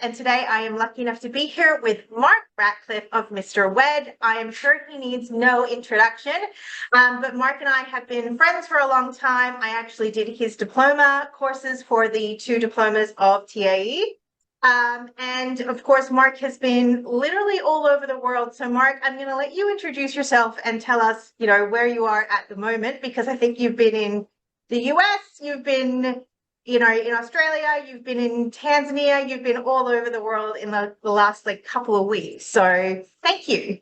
and today I am lucky enough to be here with Marc Ratcliffe of MRWED. I am sure he needs no introduction, but Marc and I have been friends for a long time. I actually did his diploma courses for the 2 diplomas of TAE. And of course, Marc has been literally all over the world. So Marc, I'm going to let you introduce yourself and tell us, where you are at the moment, because I think you've been in the US, you've been in Australia, you've been in Tanzania, you've been all over the world in the last couple of weeks. So thank you.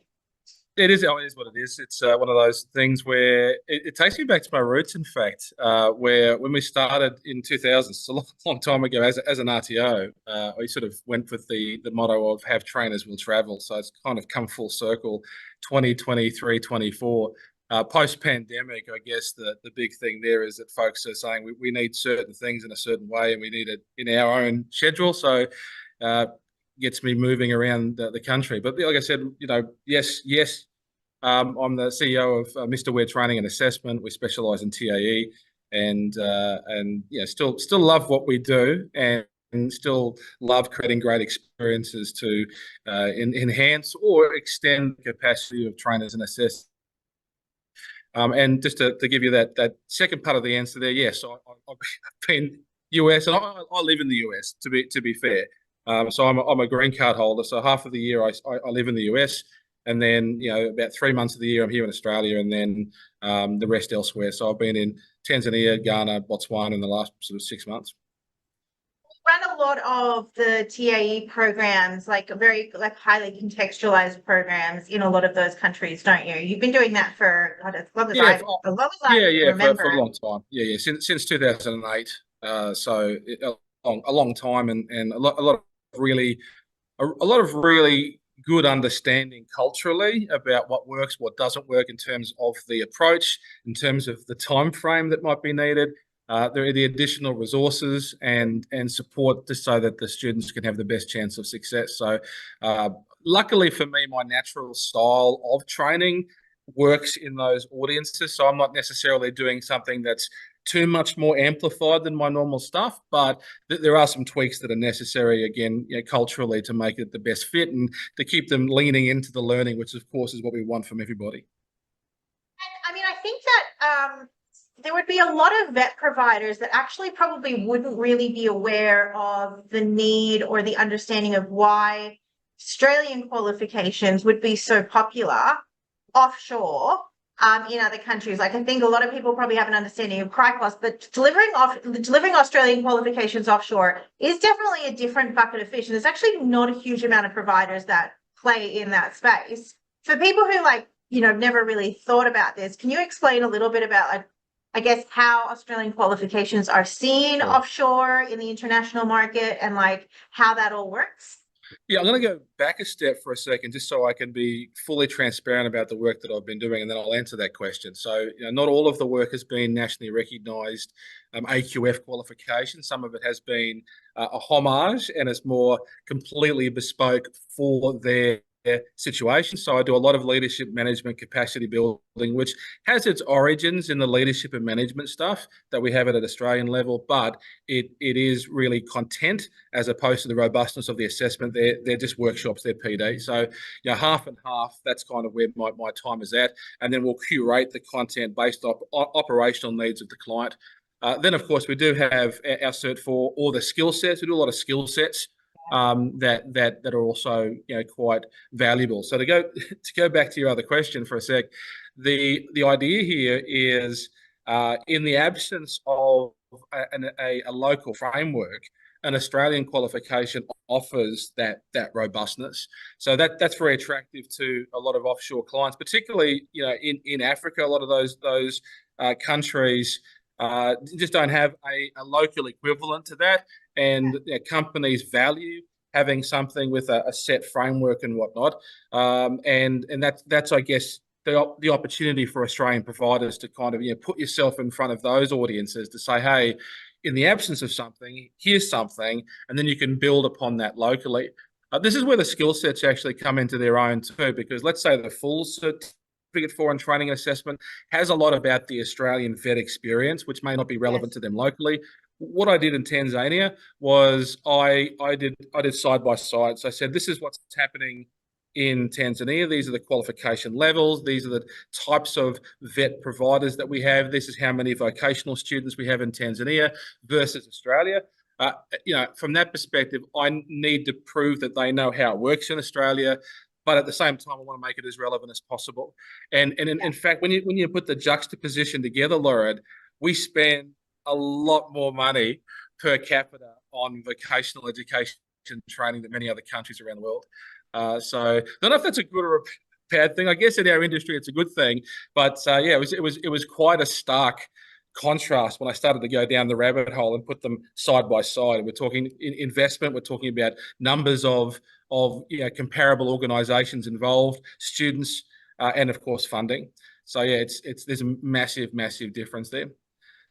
It is what it is. It's one of those things where it takes me back to my roots, in fact, where when we started in 2000, it's a long time ago, as an RTO, we sort of went with the motto of have trainers will travel. So it's kind of come full circle, 2023, 24. Post-pandemic, I guess the big thing there is that folks are saying we need certain things in a certain way and we need it in our own schedule. So gets me moving around the country. But like I said, yes, I'm the CEO of MRWED Training and Assessment. We specialise in TAE, and still love what we do, and still love creating great experiences to enhance or extend the capacity of trainers and assessors. And just to give you that second part of the answer there, yes, I've been US, and I live in the US. To be fair, so I'm a green card holder. So half of the year I live in the US, and then about 3 months of the year I'm here in Australia, and then the rest elsewhere. So I've been in Tanzania, Ghana, Botswana in the last sort of 6 months. Run a lot of the TAE programs, very highly contextualized programs in a lot of those countries, don't you? You've been doing that for as long as I remember. For a long time. Since 2008. So a long time, and a lot of really good understanding culturally about what works, what doesn't work in terms of the approach, in terms of the time frame that might be needed. There are the additional resources and support just so that the students can have the best chance of success. So luckily for me, my natural style of training works in those audiences. So I'm not necessarily doing something that's too much more amplified than my normal stuff, but there are some tweaks that are necessary, again, culturally, to make it the best fit and to keep them leaning into the learning, which of course is what we want from everybody. And I mean, I think that there would be a lot of vet providers that actually probably wouldn't really be aware of the need or the understanding of why Australian qualifications would be so popular offshore in other countries. I think a lot of people probably have an understanding of CRICOS, but delivering Australian qualifications offshore is definitely a different bucket of fish. And there's actually not a huge amount of providers that play in that space. For people who never really thought about this, can you explain a little bit about I guess how Australian qualifications are seen offshore in the international market, and how that all works? Yeah, I'm going to go back a step for a second, just so I can be fully transparent about the work that I've been doing, and then I'll answer that question. So, not all of the work has been nationally recognised AQF qualification. Some of it has been a homage, and it's more completely bespoke for their situation. So I do a lot of leadership management capacity building, which has its origins in the leadership and management stuff that we have at an Australian level, but it is really content as opposed to the robustness of the assessment. They're just workshops, they're PD. So half and half, that's kind of where my time is at. And then we'll curate the content based off operational needs of the client. Then, of course, we do have our Cert 4, all the skill sets. We do a lot of skill sets that are also quite valuable. So to go back to your other question for a sec, the idea here is in the absence of a local framework, an Australian qualification offers that robustness. So that's very attractive to a lot of offshore clients, particularly in Africa. A lot of those countries just don't have a local equivalent to that, and companies value having something with a set framework and whatnot. And that's I guess the opportunity for Australian providers to kind of put yourself in front of those audiences to say, hey, in the absence of something, here's something, and then you can build upon that locally. This is where the skill sets actually come into their own too, because let's say the full Certificate 4 in Training and Assessment has a lot about the Australian vet experience, which may not be relevant to them locally. what I did in Tanzania was I did side by side. So I said, this is what's happening in Tanzania. These are the qualification levels. These are the types of vet providers that we have. This is how many vocational students we have in Tanzania versus Australia. From that perspective, I need to prove that they know how it works in Australia, but at the same time, I want to make it as relevant as possible. And in fact, when you put the juxtaposition together, Laura, we spend a lot more money per capita on vocational education training than many other countries around the world. So I don't know if that's a good or a bad thing. I guess in our industry, it's a good thing. But it was quite a stark contrast when I started to go down the rabbit hole and put them side by side. We're talking investment. We're talking about numbers of comparable organisations involved, students, and of course funding. So there's a massive difference there.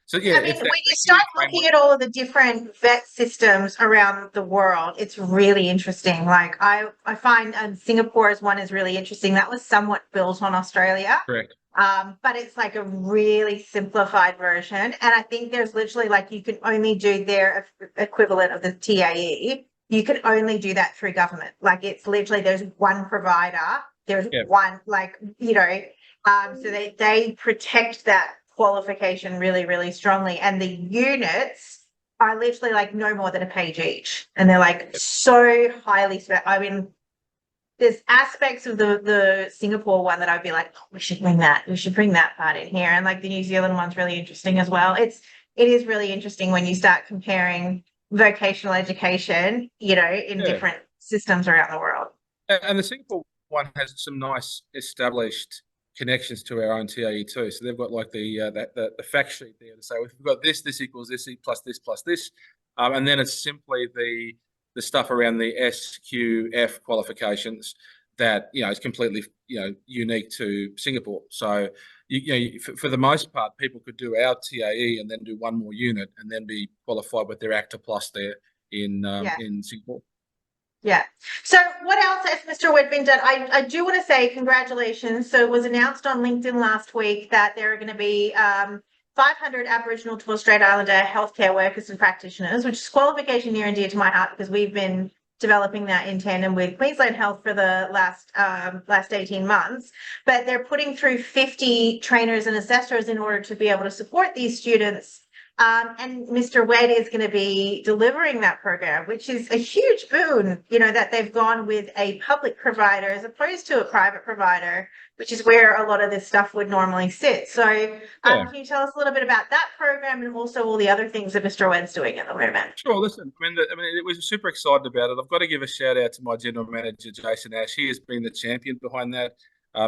So I mean, when you start looking at all of the different vet systems around the world, it's really interesting. Like I find Singapore as one is really interesting. That was somewhat built on Australia. Correct. But it's like a really simplified version. And I think there's literally like you can only do their equivalent of the TAE. You can only do that through government. Like it's literally there's one provider. There's one so they protect that qualification really, really strongly. And the units are literally like no more than a page each. And they're like so highly I mean, there's aspects of the Singapore one that I'd be like, oh, we should bring that part in here. And like the New Zealand one's really interesting as well. It is really interesting when you start comparing vocational education, in different systems around the world. And the Singapore one has some nice established connections to our own TAE too. So they've got like the fact sheet there to say, well, if we've got this equals this plus this. And then it's simply the stuff around the SQF qualifications that, is completely, unique to Singapore. So, for the most part, people could do our TAE and then do one more unit and then be qualified with their ACTA Plus there in Singapore. Yeah. So what else has Mr. WED been done? I do want to say congratulations. So it was announced on LinkedIn last week that there are going to be 500 Aboriginal and Torres Strait Islander healthcare workers and practitioners, which is qualification near and dear to my heart because we've been developing that in tandem with Queensland Health for the last 18 months. But they're putting through 50 trainers and assessors in order to be able to support these students. And Mr. WED is going to be delivering that program, which is a huge boon, that they've gone with a public provider as opposed to a private provider, which is where a lot of this stuff would normally sit. So can you tell us a little bit about that program and also all the other things that Mr. WED's doing at the moment? Sure. Listen, I mean, it was super excited about it. I've got to give a shout out to my general manager, Jason Ash. He has been the champion behind that.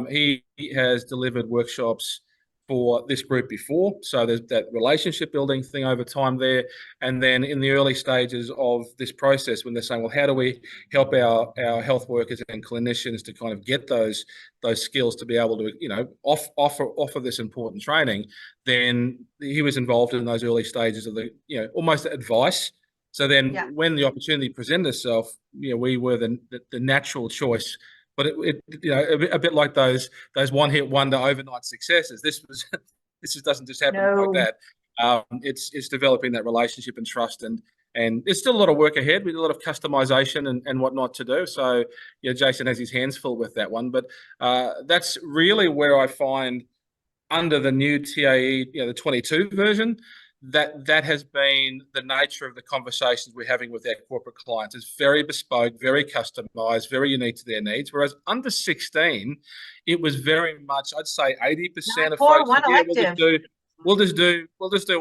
He has delivered workshops for this group before. So there's that relationship building thing over time there. And then in the early stages of this process, when they're saying, well, how do we help our health workers and clinicians to kind of get those skills to be able to, offer this important training, then he was involved in those early stages of the, almost advice. So then when the opportunity presented itself, we were the natural choice. But a bit like those one-hit wonder overnight successes. This just doesn't just happen like that. It's developing that relationship and trust, and there's still a lot of work ahead with a lot of customization and whatnot to do. So Jason has his hands full with that one. But that's really where I find under the new TAE, the 22 version, that has been the nature of the conversations we're having with our corporate clients. It's very bespoke, very customized, very unique to their needs. Whereas under 16, it was very much, I'd say 80% of folks, we'll just do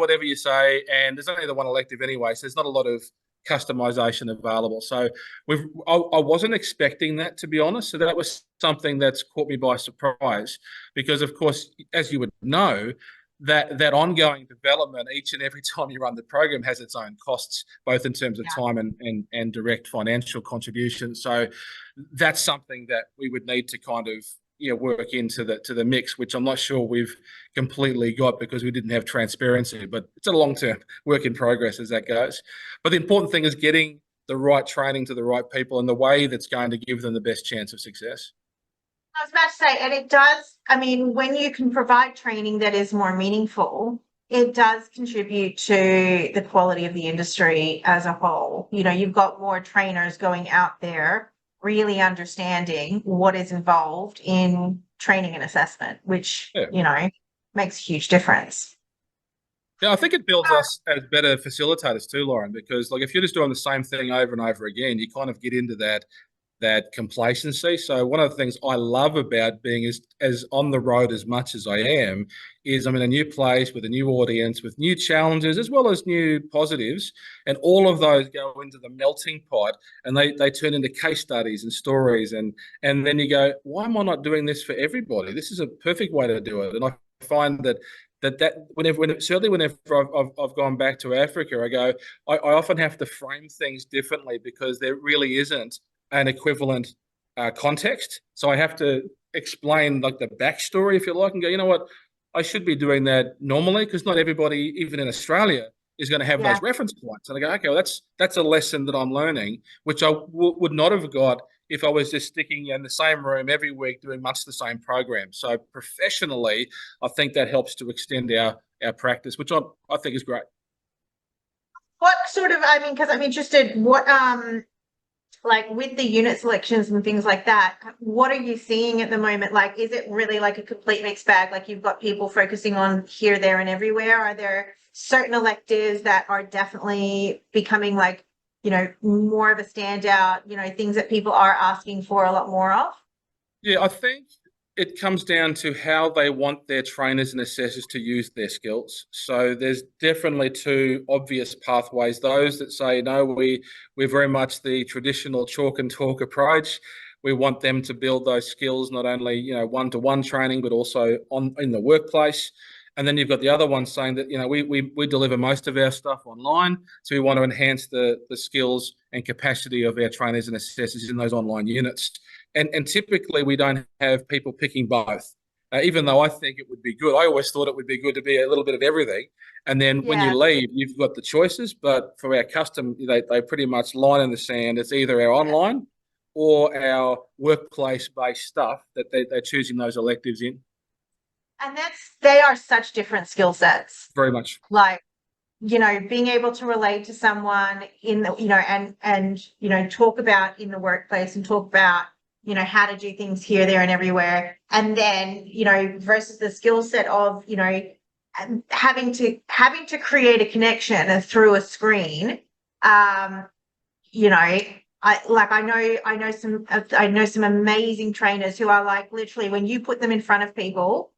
whatever you say, and there's only the one elective anyway, so there's not a lot of customization available. So I wasn't expecting that, to be honest. So that was something that's caught me by surprise, because of course, as you would know, that ongoing development each and every time you run the program has its own costs, both in terms of time and direct financial contributions. So that's something that we would need to kind of work into the mix, which I'm not sure we've completely got because we didn't have transparency. But it's a long-term work in progress as that goes. But the important thing is getting the right training to the right people in the way that's going to give them the best chance of success. I was about to say, and it does, I mean, when you can provide training that is more meaningful, it does contribute to the quality of the industry as a whole. You know, you've got more trainers going out there really understanding what is involved in training and assessment, which, Yeah. you know, makes a huge difference. Yeah, I think it builds us as better facilitators too, Lauren, because like if you're just doing the same thing over and over again, you kind of get into that complacency. So one of the things I love about being as on the road as much as I am is I'm in a new place with a new audience, with new challenges as well as new positives, and all of those go into the melting pot, and they turn into case studies and stories, and then you go, why am I not doing this for everybody? This is a perfect way to do it, and I find that certainly whenever I've gone back to Africa, I go, I often have to frame things differently because there really isn't an equivalent context. So I have to explain like the backstory, if you like, and go, you know what, I should be doing that normally because not everybody, even in Australia, is going to have Yeah. those reference points. And I go, okay, well, that's a lesson that I'm learning, which I would not have got if I was just sticking in the same room every week doing much the same program. So professionally, I think that helps to extend our practice, which I think is great. What sort of, I mean, because I'm interested, what like with the unit selections and things like that, what are you seeing at the moment? Like, is it really like a complete mixed bag? Like you've got people focusing on here, there, and everywhere. Are there certain electives that are definitely becoming like, you know, more of a standout, you know, things that people are asking for a lot more of? Yeah, I think it comes down to how they want their trainers and assessors to use their skills. So there's definitely two obvious pathways. Those that say, no, we're very much the traditional chalk and talk approach. We want them to build those skills, not only, you know, one-to-one training, but also in the workplace. And then you've got the other one saying that, you know, we deliver most of our stuff online. So we want to enhance the skills and capacity of our trainers and assessors in those online units. And typically we don't have people picking both. Even though I think it would be good, I always thought it would be good to be a little bit of everything. And then when Yeah. you leave, you've got the choices. But for our custom, they pretty much line in the sand. It's either our online or our workplace-based stuff that they're choosing those electives in. And they are such different skill sets. Very much. Like, you know, being able to relate to someone in the, you know, and, you know, talk about in the workplace and talk about, you know, how to do things here, there, and everywhere. And then, you know, versus the skill set of, you know, having to create a connection through a screen. You know, I know some amazing trainers who are like literally when you put them in front of people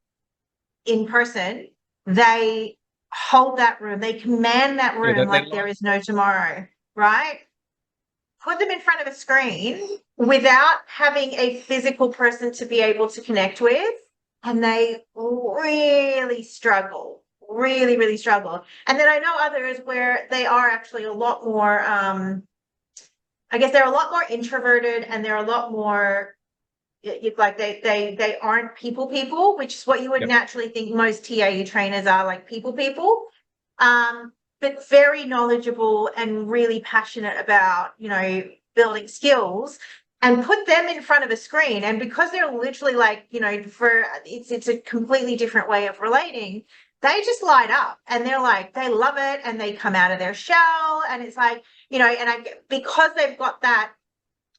in person, they hold that room, they command that Yeah, room like there is no tomorrow, right? Put them in front of a screen without having a physical person to be able to connect with, and they really struggle, really, really struggle. And then I know others where they are actually a lot more, I guess they're a lot more introverted and they're a lot more like they aren't people, which is what you would yep. naturally think most TAE trainers are, like people. But very knowledgeable and really passionate about, you know, building skills, and put them in front of a screen. And because they're literally like, you know, it's a completely different way of relating, they just light up and they're like, they love it and they come out of their shell. And it's like, you know, because they've got that,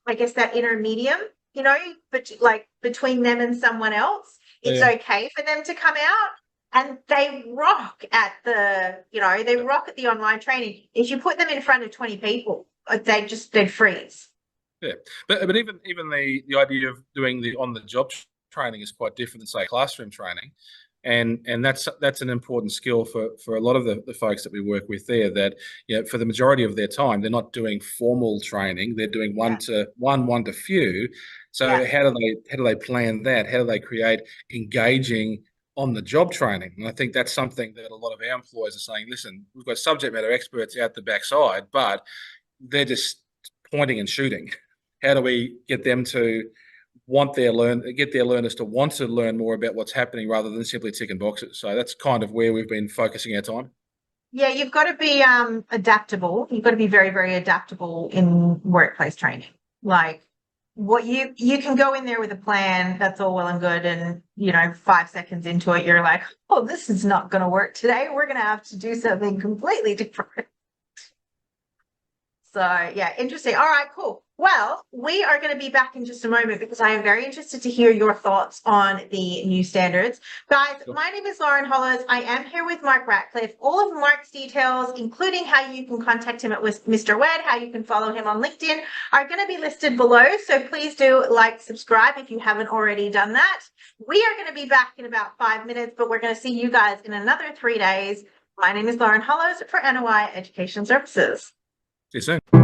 I guess, that inner medium, you know, but like between them and someone else, it's Yeah. okay for them to come out, and they rock at the online training. If you put them in front of 20 people, they'd freeze. Yeah, but even the idea of doing the on the job training is quite different than say classroom training, and that's an important skill for a lot of the folks that we work with there. That, you know, for the majority of their time they're not doing formal training; they're doing one to few. So Yeah. how do they plan that? How do they create engaging on the job training? And I think that's something that a lot of our employers are saying. Listen, we've got subject matter experts out the backside, but they're just pointing and shooting. How do we get them to get their learners to want to learn more about what's happening rather than simply ticking boxes? So that's kind of where we've been focusing our time. Yeah, you've got to be adaptable. You've got to be very, very adaptable in workplace training. Like, what you can go in there with a plan, that's all well and good, and 5 seconds into it, you're like, oh, this is not going to work today. We're going to have to do something completely different. So yeah, interesting. All right, cool. Well, we are going to be back in just a moment because I am very interested to hear your thoughts on the new standards. Guys, my name is Lauren Hollis. I am here with Marc Ratcliffe. All of Marc's details, including how you can contact him at Mr. Wed, how you can follow him on LinkedIn, are going to be listed below. So please do like, subscribe if you haven't already done that. We are going to be back in about 5 minutes, but we're going to see you guys in another 3 days. My name is Lauren Hollis for NOI Education Services. See you soon.